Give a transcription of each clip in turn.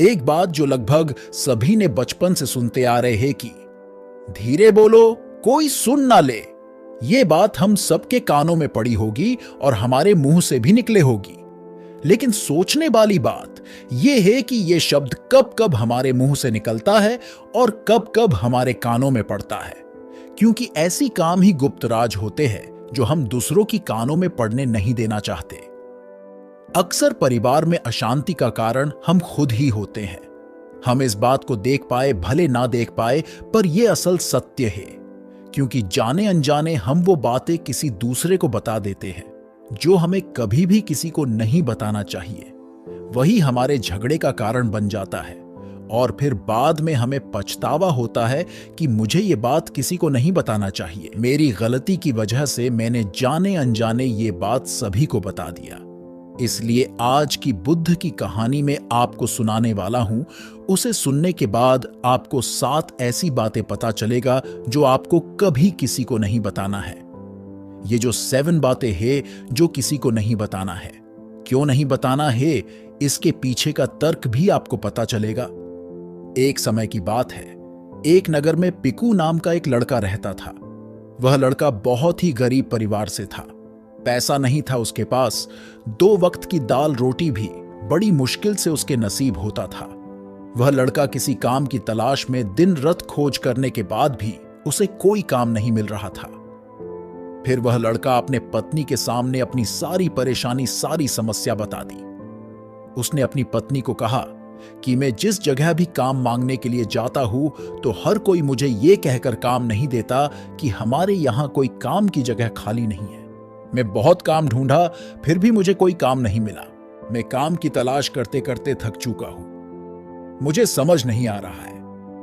एक बात जो लगभग सभी ने बचपन से सुनते आ रहे हैं कि धीरे बोलो, कोई सुन ना ले। ये बात हम सबके कानों में पड़ी होगी और हमारे मुंह से भी निकले होगी। लेकिन सोचने वाली बात यह है कि यह शब्द कब कब हमारे मुंह से निकलता है और कब कब हमारे कानों में पड़ता है, क्योंकि ऐसी काम ही गुप्त राज होते हैं जो हम दूसरों की कानों में पड़ने नहीं देना चाहते। अक्सर परिवार में अशांति का कारण हम खुद ही होते हैं। हम इस बात को देख पाए भले ना देख पाए, पर यह असल सत्य है, क्योंकि जाने अनजाने हम वो बातें किसी दूसरे को बता देते हैं जो हमें कभी भी किसी को नहीं बताना चाहिए। वही हमारे झगड़े का कारण बन जाता है और फिर बाद में हमें पछतावा होता है कि मुझे ये बात किसी को नहीं बताना चाहिए। मेरी गलती की वजह से मैंने जाने अनजाने ये बात सभी को बता दिया। इसलिए आज की बुद्ध की कहानी में आपको सुनाने वाला हूं। उसे सुनने के बाद आपको 7 ऐसी बातें पता चलेगा जो आपको कभी किसी को नहीं बताना है। ये जो 7 बातें हैं जो किसी को नहीं बताना है, क्यों नहीं बताना है, इसके पीछे का तर्क भी आपको पता चलेगा। एक समय की बात है, एक नगर में पिकू नाम का एक लड़का रहता था। वह लड़का बहुत ही गरीब परिवार से था। पैसा नहीं था उसके पास। 2 वक्त की दाल रोटी भी बड़ी मुश्किल से उसके नसीब होता था। वह लड़का किसी काम की तलाश में दिन रात खोज करने के बाद भी उसे कोई काम नहीं मिल रहा था। फिर वह लड़का अपने पत्नी के सामने अपनी सारी परेशानी, सारी समस्या बता दी। उसने अपनी पत्नी को कहा कि मैं जिस जगह भी काम मांगने के लिए जाता हूं तो हर कोई मुझे यह कहकर काम नहीं देता कि हमारे यहां कोई काम की जगह खाली नहीं है। मैं बहुत काम ढूंढा, फिर भी मुझे कोई काम नहीं मिला। मैं काम की तलाश करते करते थक चुका हूं। मुझे समझ नहीं आ रहा है,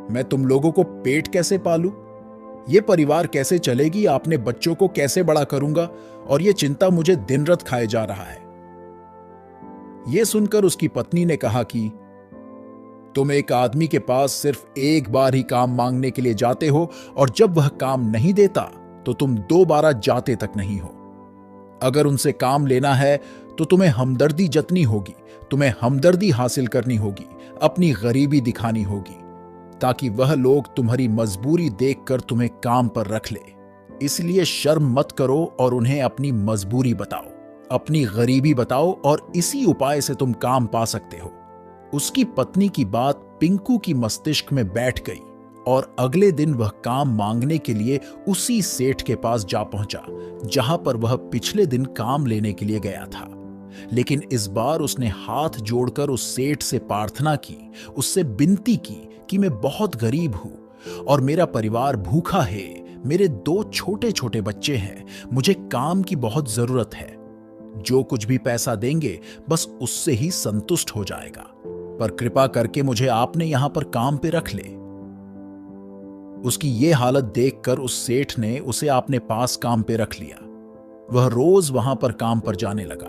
मैं तुम लोगों को पेट कैसे पालूं? ये परिवार कैसे चलेगी? अपने बच्चों को कैसे बड़ा करूंगा? और ये चिंता मुझे दिन रात खाए जा रहा है। यह सुनकर उसकी पत्नी ने कहा कि तुम एक आदमी के पास सिर्फ एक बार ही काम मांगने के लिए जाते हो और जब वह काम नहीं देता तो तुम दोबारा जाते तक नहीं हो। अगर उनसे काम लेना है तो तुम्हें हमदर्दी जतनी होगी, तुम्हें हमदर्दी हासिल करनी होगी, अपनी गरीबी दिखानी होगी, ताकि वह लोग तुम्हारी मजबूरी देखकर तुम्हें काम पर रख ले। इसलिए शर्म मत करो और उन्हें अपनी मजबूरी बताओ, अपनी गरीबी बताओ और इसी उपाय से तुम काम पा सकते हो। उसकी पत्नी की बात पिंकू की मस्तिष्क में बैठ गई और अगले दिन वह काम मांगने के लिए उसी सेठ के पास जा पहुंचा जहां पर वह पिछले दिन काम लेने के लिए गया था। लेकिन इस बार उसने हाथ जोड़कर उस सेठ से प्रार्थना की, उससे विनती की कि मैं बहुत गरीब हूं और मेरा परिवार भूखा है, मेरे 2 छोटे छोटे बच्चे हैं, मुझे काम की बहुत जरूरत है। जो कुछ भी पैसा देंगे बस उससे ही संतुष्ट हो जाएगा, पर कृपा करके मुझे आपने यहां पर काम पे रख ले। उसकी ये हालत देखकर उस सेठ ने उसे अपने पास काम पे रख लिया। वह रोज वहां पर काम पर जाने लगा।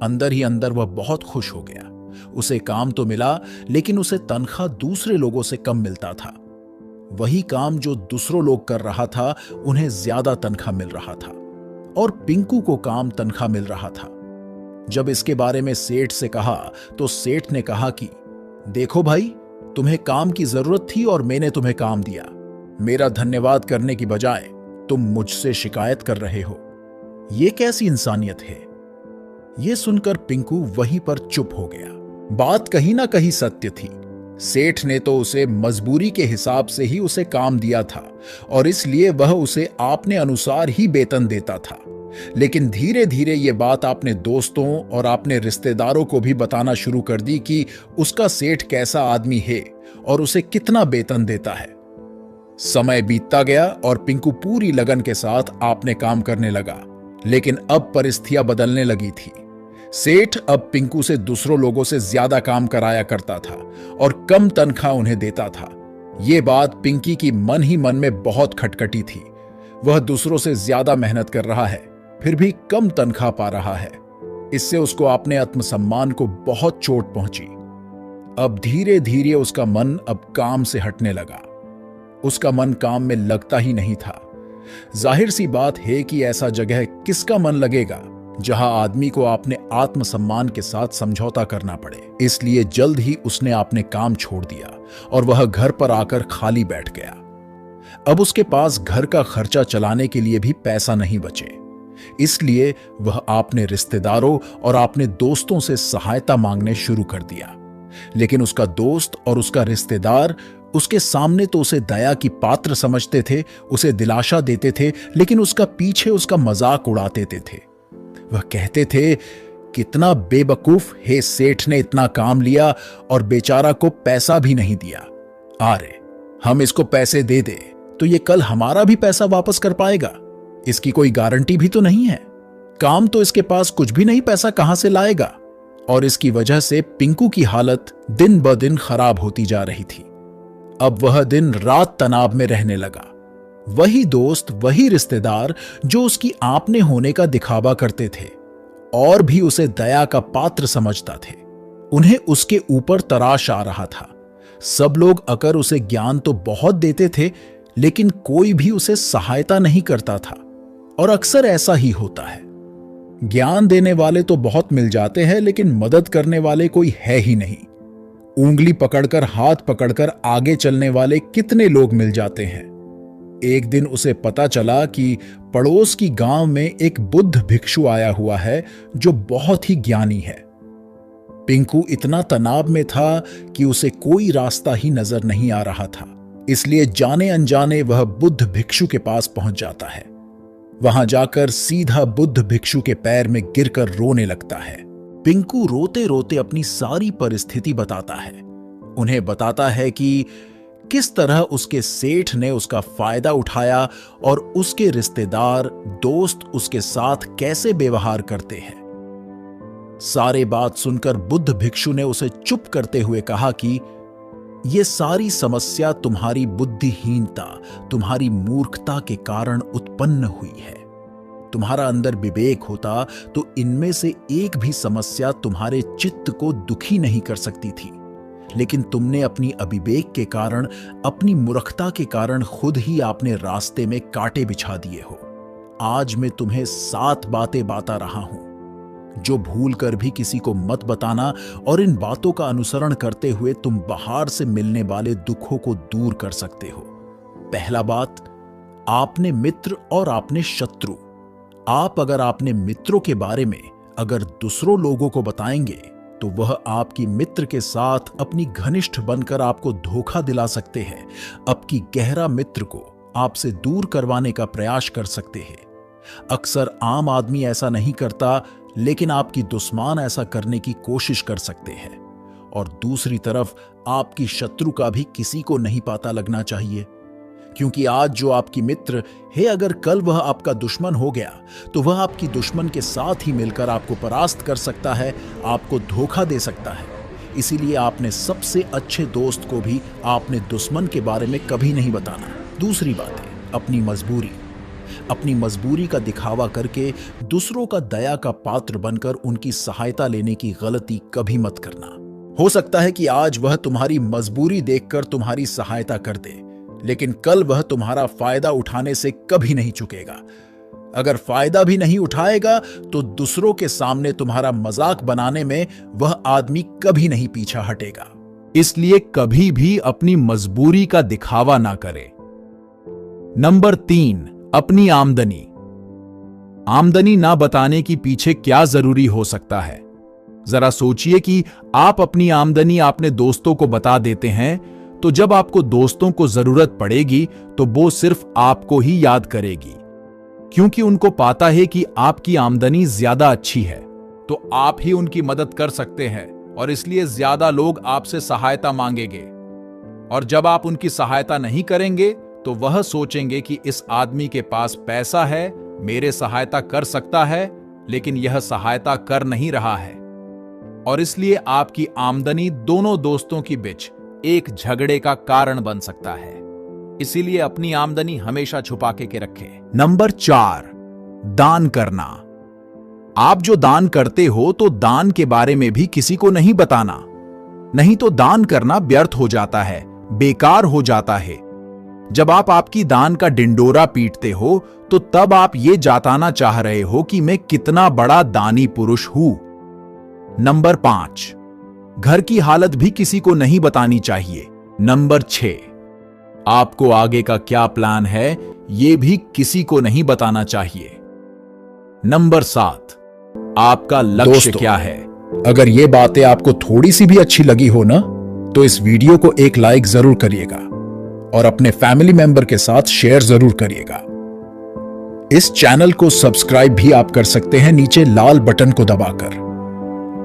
अंदर ही अंदर वह बहुत खुश हो गया। उसे काम तो मिला, लेकिन उसे तनख्वाह दूसरे लोगों से कम मिलता था। वही काम जो दूसरों लोग कर रहा था उन्हें ज्यादा तनख्वाह मिल रहा था और पिंकू को काम तनख्वाह मिल रहा था। जब इसके बारे में सेठ से कहा तो सेठ ने कहा कि देखो भाई, तुम्हें काम की जरूरत थी और मैंने तुम्हें काम दिया। मेरा धन्यवाद करने की बजाय तुम मुझसे शिकायत कर रहे हो। यह कैसी इंसानियत है? यह सुनकर पिंकू वहीं पर चुप हो गया। बात कहीं ना कहीं सत्य थी। सेठ ने तो उसे मजबूरी के हिसाब से ही उसे काम दिया था और इसलिए वह उसे अपने अनुसार ही वेतन देता था। लेकिन धीरे धीरे यह बात अपने दोस्तों और अपने रिश्तेदारों को भी बताना शुरू कर दी कि उसका सेठ कैसा आदमी है और उसे कितना वेतन देता है। समय बीतता गया और पिंकू पूरी लगन के साथ अपने काम करने लगा, लेकिन अब परिस्थितियां बदलने लगी थी। सेठ अब पिंकू से दूसरों लोगों से ज्यादा काम कराया करता था और कम तनख्वाह उन्हें देता था। यह बात पिंकी की मन ही मन में बहुत खटखटी थी। वह दूसरों से ज्यादा मेहनत कर रहा है, फिर भी कम तनख्वाह पा रहा है। इससे उसको अपने आत्मसम्मान को बहुत चोट पहुंची। अब धीरे धीरे उसका मन अब काम से हटने लगा। उसका मन काम में लगता ही नहीं था। जाहिर सी बात है कि ऐसा जगह किसका मन लगेगा जहां आदमी को अपने आत्मसम्मान के साथ समझौता करना पड़े। इसलिए जल्द ही उसने अपने काम छोड़ दिया और वह घर पर आकर खाली बैठ गया। अब उसके पास घर का खर्चा चलाने के लिए भी पैसा नहीं बचे। इसलिए वह अपने रिश्तेदारों और अपने दोस्तों से सहायता मांगने शुरू कर दिया। लेकिन उसका दोस्त और उसका रिश्तेदार उसके सामने तो उसे दया की पात्र समझते थे, उसे दिलासा देते थे, लेकिन उसका पीछे उसका मजाक उड़ाते थे। वह कहते थे, कितना बेवकूफ है, सेठ ने इतना काम लिया और बेचारा को पैसा भी नहीं दिया। अरे हम इसको पैसे दे दे तो ये कल हमारा भी पैसा वापस कर पाएगा, इसकी कोई गारंटी भी तो नहीं है। काम तो इसके पास कुछ भी नहीं, पैसा कहां से लाएगा। और इसकी वजह से पिंकू की हालत दिन ब दिन खराब होती जा रही थी। अब वह दिन रात तनाव में रहने लगा। वही दोस्त, वही रिश्तेदार जो उसकी आपने होने का दिखावा करते थे और भी उसे दया का पात्र समझता थे, उन्हें उसके ऊपर तराश आ रहा था। सब लोग अगर उसे ज्ञान तो बहुत देते थे, लेकिन कोई भी उसे सहायता नहीं करता था। और अक्सर ऐसा ही होता है, ज्ञान देने वाले तो बहुत मिल जाते हैं, लेकिन मदद करने वाले कोई है ही नहीं। उंगली पकड़कर, हाथ पकड़कर आगे चलने वाले कितने लोग मिल जाते हैं। एक दिन उसे पता चला कि पड़ोस की गांव में एक बुद्ध भिक्षु आया हुआ है जो बहुत ही ज्ञानी है। पिंकू इतना तनाव में था कि उसे कोई रास्ता ही नजर नहीं आ रहा था। इसलिए जाने अनजाने वह बुद्ध भिक्षु के पास पहुंच जाता है। वहां जाकर सीधा बुद्ध भिक्षु के पैर में गिरकर रोने लगता है। पिंकू रोते रोते अपनी सारी परिस्थिति बताता है। उन्हें बताता है कि किस तरह उसके सेठ ने उसका फायदा उठाया और उसके रिश्तेदार, दोस्त उसके साथ कैसे व्यवहार करते हैं। सारे बात सुनकर बुद्ध भिक्षु ने उसे चुप करते हुए कहा कि यह सारी समस्या तुम्हारी बुद्धिहीनता, तुम्हारी मूर्खता के कारण उत्पन्न हुई है। तुम्हारा अंदर विवेक होता तो इनमें से एक भी समस्या तुम्हारे चित्त को दुखी नहीं कर सकती थी, लेकिन तुमने अपनी अविवेक के कारण, अपनी मूर्खता के कारण खुद ही अपने रास्ते में कांटे बिछा दिए हो। आज मैं तुम्हें 7 बातें बता रहा हूं जो भूल कर भी किसी को मत बताना, और इन बातों का अनुसरण करते हुए तुम बाहर से मिलने वाले दुखों को दूर कर सकते हो। पहला बात, आपने मित्र और आपने शत्रु। आप अगर आपने मित्रों के बारे में अगर दूसरों लोगों को बताएंगे तो वह आपकी मित्र के साथ अपनी घनिष्ठ बनकर आपको धोखा दिला सकते हैं, आपकी गहरा मित्र को आपसे दूर करवाने का प्रयास कर सकते हैं। अक्सर आम आदमी ऐसा नहीं करता, लेकिन आपकी दुश्मन ऐसा करने की कोशिश कर सकते हैं। और दूसरी तरफ आपकी शत्रु का भी किसी को नहीं पता लगना चाहिए, क्योंकि आज जो आपकी मित्र है, अगर कल वह आपका दुश्मन हो गया तो वह आपकी दुश्मन के साथ ही मिलकर आपको परास्त कर सकता है, आपको धोखा दे सकता है। इसीलिए आपने सबसे अच्छे दोस्त को भी आपने दुश्मन के बारे में कभी नहीं बताना। दूसरी बात है अपनी मजबूरी। अपनी मजबूरी का दिखावा करके दूसरों का दया का पात्र बनकर उनकी सहायता लेने की गलती कभी मत करना। हो सकता है कि आज वह तुम्हारी मजबूरी देखकर तुम्हारी सहायता कर दे, लेकिन कल वह तुम्हारा फायदा उठाने से कभी नहीं चुकेगा। अगर फायदा भी नहीं उठाएगा तो दूसरों के सामने तुम्हारा मजाक बनाने में वह आदमी कभी नहीं पीछा हटेगा। इसलिए कभी भी अपनी मजबूरी का दिखावा ना करें। नंबर 3, अपनी आमदनी। आमदनी ना बताने की पीछे क्या जरूरी हो सकता है। जरा सोचिए कि आप अपनी आमदनी अपने दोस्तों को बता देते हैं, तो जब आपको दोस्तों को जरूरत पड़ेगी तो वो सिर्फ आपको ही याद करेगी, क्योंकि उनको पता है कि आपकी आमदनी ज्यादा अच्छी है, तो आप ही उनकी मदद कर सकते हैं, और इसलिए ज्यादा लोग आपसे सहायता मांगेंगे। और जब आप उनकी सहायता नहीं करेंगे तो वह सोचेंगे कि इस आदमी के पास पैसा है, मेरे सहायता कर सकता है, लेकिन यह सहायता कर नहीं रहा है। और इसलिए आपकी आमदनी दोनों दोस्तों के बीच एक झगड़े का कारण बन सकता है। इसीलिए अपनी आमदनी हमेशा छुपा के रखें। नंबर 4, दान करना। आप जो दान करते हो तो दान के बारे में भी किसी को नहीं बताना, नहीं तो दान करना व्यर्थ हो जाता है, बेकार हो जाता है। जब आप आपकी दान का डिंडोरा पीटते हो तो तब आप ये जताना चाह रहे हो कि मैं कितना बड़ा दानी पुरुष हूं। नंबर 5, घर की हालत भी किसी को नहीं बतानी चाहिए। नंबर 6, आपको आगे का क्या प्लान है यह भी किसी को नहीं बताना चाहिए। नंबर 7, आपका लक्ष्य क्या है। अगर ये बातें आपको थोड़ी सी भी अच्छी लगी हो ना, तो इस वीडियो को एक लाइक जरूर करिएगा और अपने फैमिली मेंबर के साथ शेयर जरूर करिएगा। इस चैनल को सब्सक्राइब भी आप कर सकते हैं नीचे लाल बटन को दबाकर।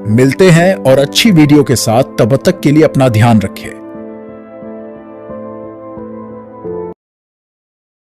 मिलते हैं और अच्छी वीडियो के साथ, तब तक के लिए अपना ध्यान रखें।